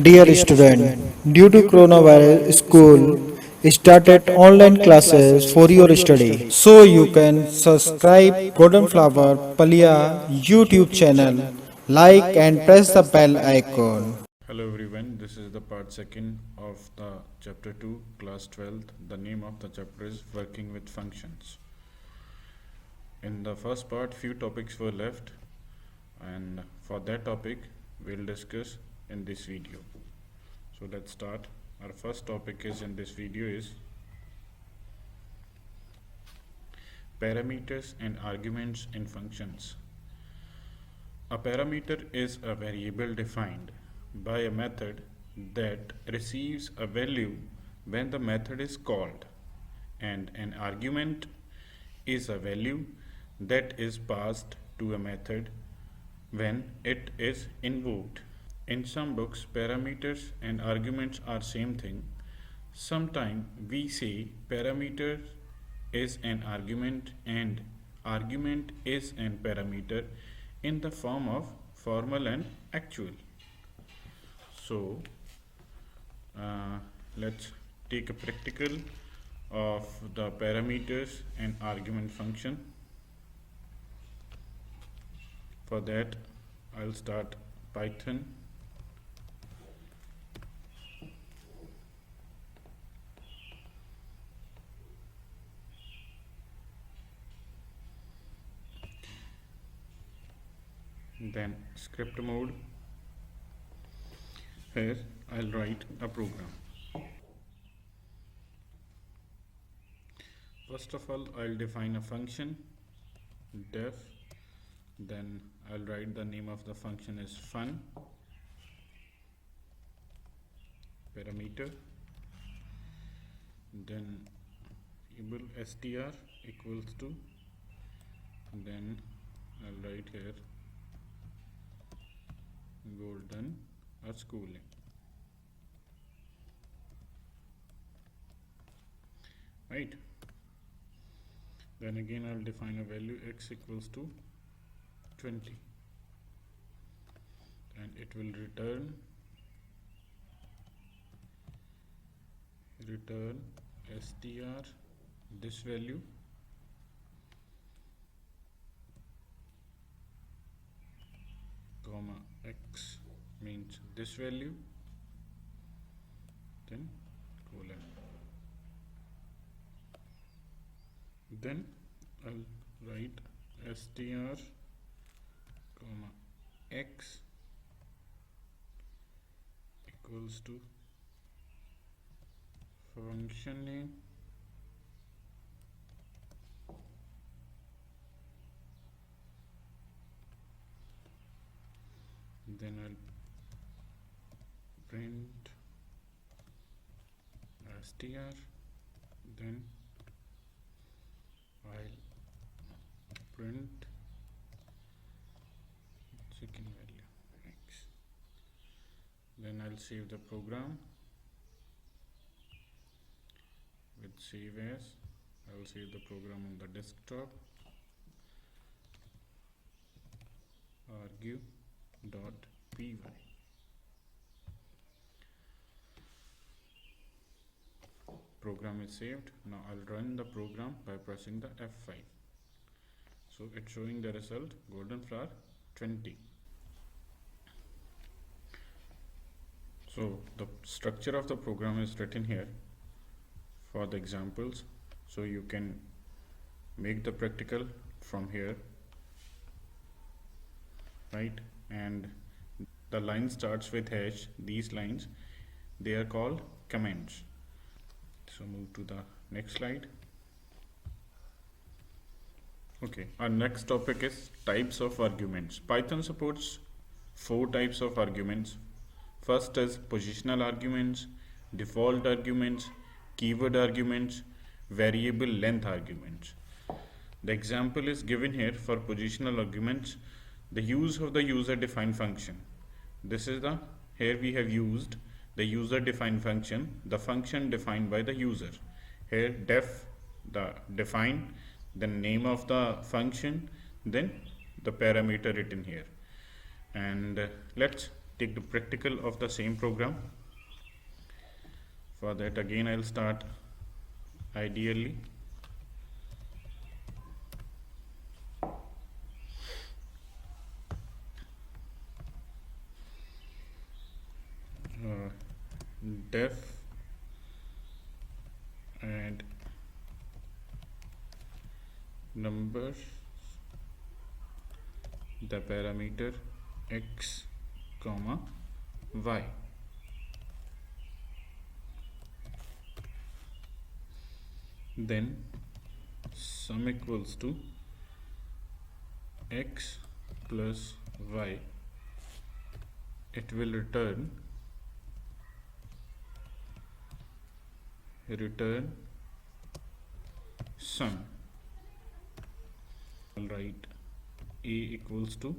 Dear student, due to coronavirus, school started online classes for your study. So you can subscribe Golden Flower Palia YouTube channel, like and press the bell icon. Hello everyone, this is the part second of the chapter 2, class 12th. The name of the chapter is working with functions. In the first part, few topics were left, and for that topic, we'll discuss in this video. So let's start. Our first topic is in this video is parameters and arguments in functions. A parameter is a variable defined by a method that receives a value when the method is called, and an argument is a value that is passed to a method when it is invoked. In some books, parameters and arguments are same thing. Sometimes we say parameter is an argument and argument is an parameter in the form of formal and actual. So let's take a practical of the parameters and argument function. For that, I'll start Python. Then script mode. Here I'll write a program. First of all, I'll define a function def, then I'll write the name of the function is fun parameter, then variable str equals to, then I'll write here golden or schooling. Right, then again I'll define a value x equals to 20, and it will return str this value, comma x means this value, then colon. Then I'll write str comma x equals to function name then I'll print str, then I'll print second value x. Then I'll save the program with save as. I will save the program on the desktop. argue.py. Program is saved. Now I'll run the program by pressing the F5. So it's showing the result golden flower 20. So the structure of the program is written here for the examples, so you can make the practical from here, right? And the line starts with hash. These lines, they are called comments. So move to the next slide. Okay, our next topic is types of arguments. Python supports 4 types of arguments. First is positional arguments, default arguments, keyword arguments, variable length arguments. The example is given here for positional arguments. The use of the user defined function. This is the, here we have used the user defined function, the function defined by the user. Here def, the define, the name of the function, then the parameter written here. And let's take the practical of the same program. For that, again I'll start ideally. Def and number the parameter x comma y. Then sum equals to x plus y. It will return sum. I'll write a equals to,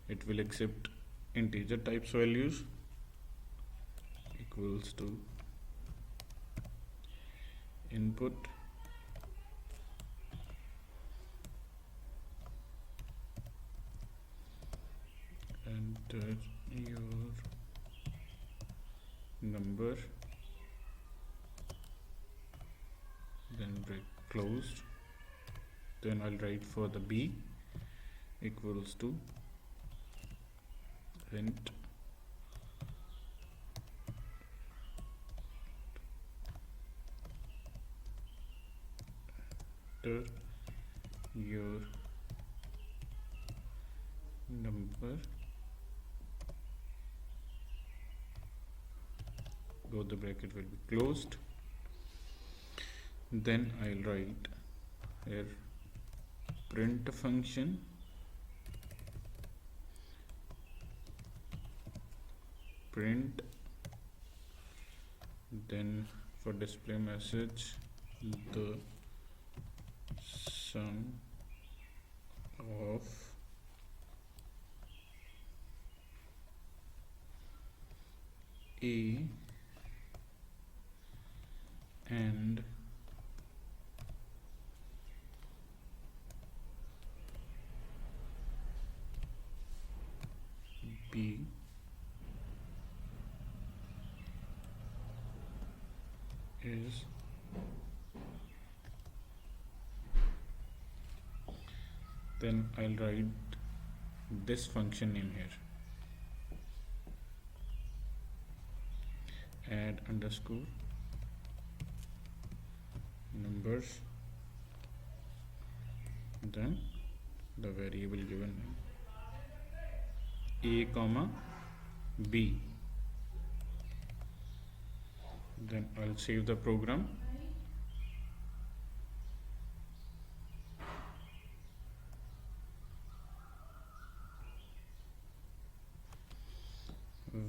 it will accept integer types values, equals to input enter your number, then break closed. Then I'll write for the b equals to int enter your number, both the bracket will be closed. Then I'll write here print function print, then for display message the sum of a and b is then I'll write this function name here, add underscore numbers, then the variable given a comma b. Then I'll save the program.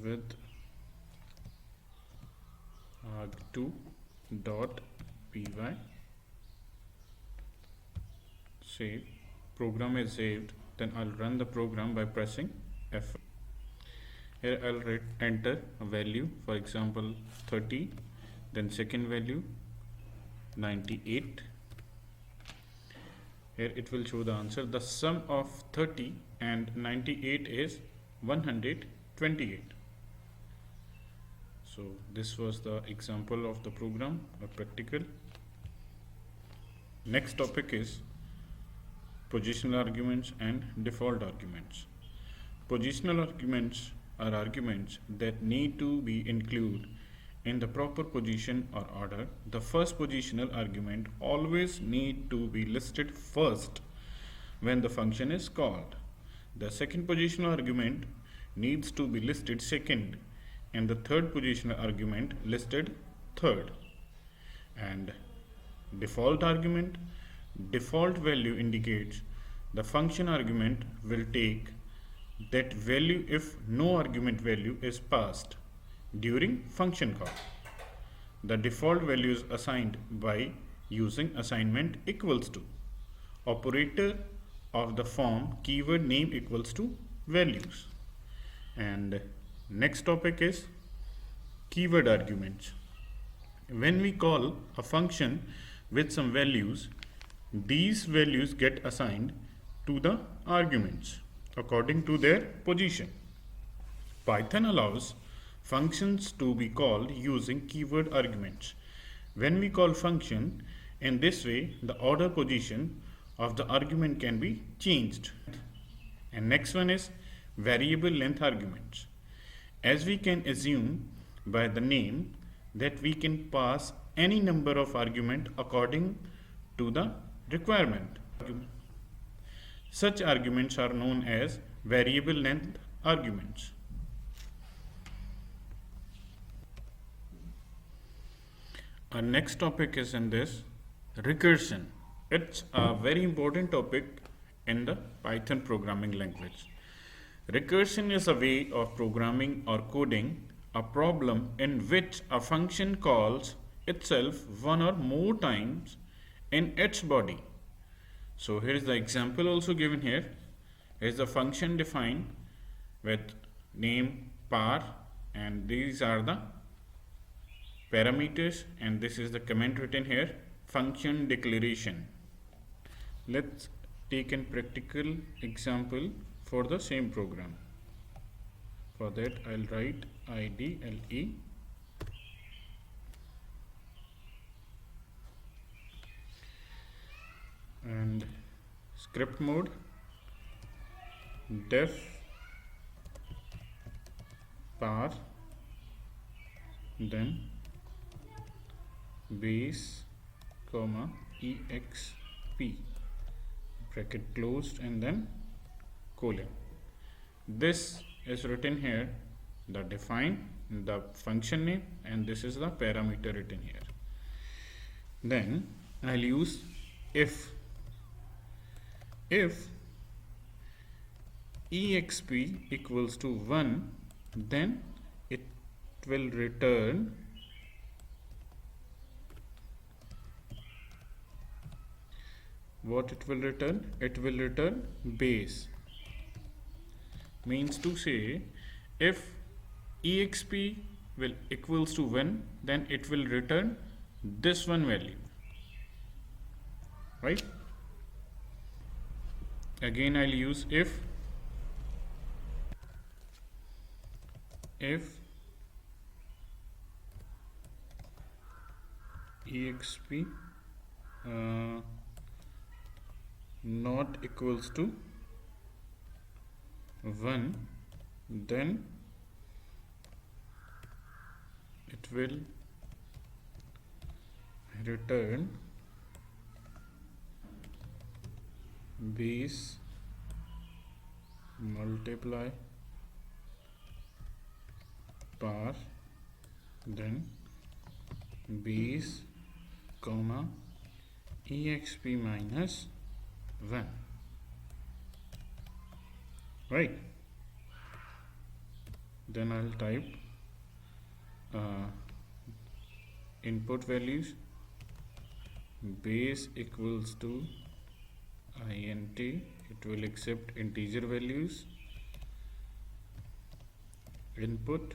With arg2 dot py. Save. Program is saved. Then I'll run the program by pressing F. Here I'll enter a value, for example 30, then second value 98. Here it will show the answer. The sum of 30 and 98 is 128. So this was the example of the program, a practical. Next topic is positional arguments and default arguments. Positional arguments are arguments that need to be included in the proper position or order. The first positional argument always need to be listed first when the function is called. The second positional argument needs to be listed second, and the third positional argument listed third. And default argument, default value indicates the function argument will take that value if no argument value is passed during function call. The default value is assigned by using assignment equals to operator of the form keyword name equals to values. And next topic is keyword arguments. When we call a function with some values, these values get assigned to the arguments according to their position. Python allows functions to be called using keyword arguments. When we call function in this way, the order position of the argument can be changed. And next one is variable length arguments. As we can assume by the name that we can pass any number of argument according to the requirement. Such arguments are known as variable length arguments. Our next topic is in this recursion. It's a very important topic in the Python programming language. Recursion is a way of programming or coding a problem in which a function calls itself one or more times in its body. So here is the example also given here. Here is the function defined with name par, and these are the parameters, and this is the comment written here, function declaration. Let's take a practical example for the same program. For that I'll write IDLE and script mode def par, then base comma exp, bracket closed, and then colon. This is written here, the define, the function name, and this is the parameter written here. Then I'll use if exp equals to 1, then it will return what it will return? It will return base. Means to say, if exp will equals to 1, then it will return this one value, right? Again I'll use if exp not equals to 1, then it will return base multiply par, then base comma exp minus 1, right? Then I'll type input values, base equals to int, it will accept integer values, input,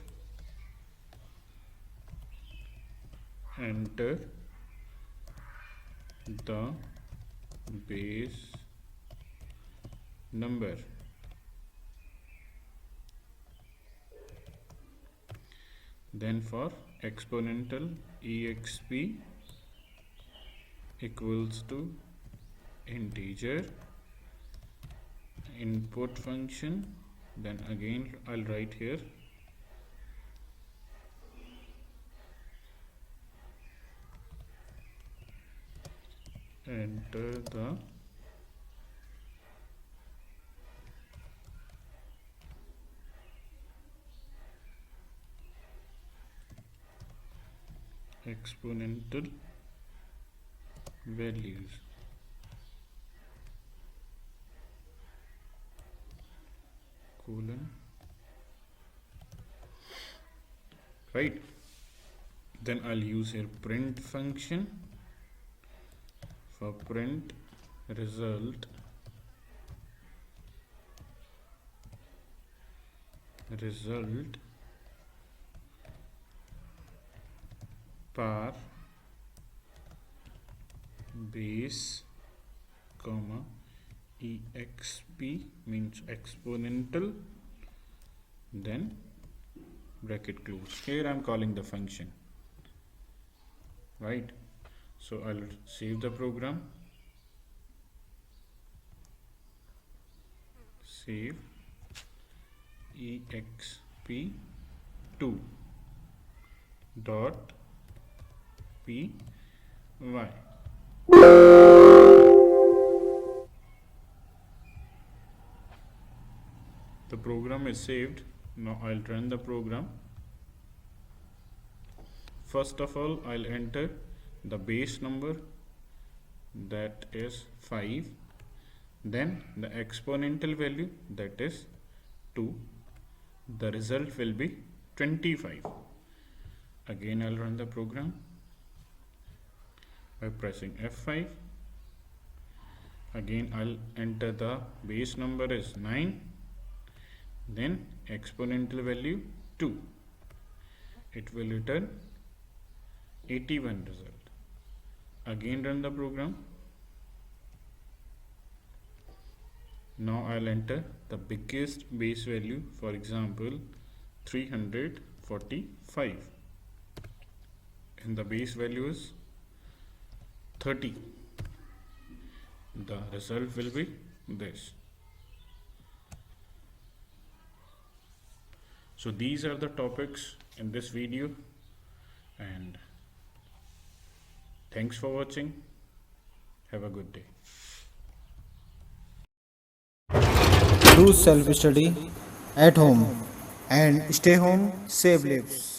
enter the base number. Then for exponential exp equals to integer input function, then again I'll write here enter the exponential values, colon, right? Then I'll use here print function. For print result par base comma exp means exponential, then bracket close. Here I'm calling the function, right? So I'll save the program, save exp2 dot py. The program is saved. Now I'll run the program. First of all, I'll enter the base number, that is 5, then the exponential value, that is 2. The result will be 25. Again I'll run the program by pressing F5. Again I'll enter the base number is 9, then exponential value 2. It will return 81 result. Again run the program. Now I'll enter the biggest base value, for example 345, and the base value is 30. The result will be this. So these are the topics in this video, and thanks for watching. Have a good day. Do self-study at home and stay home, save lives.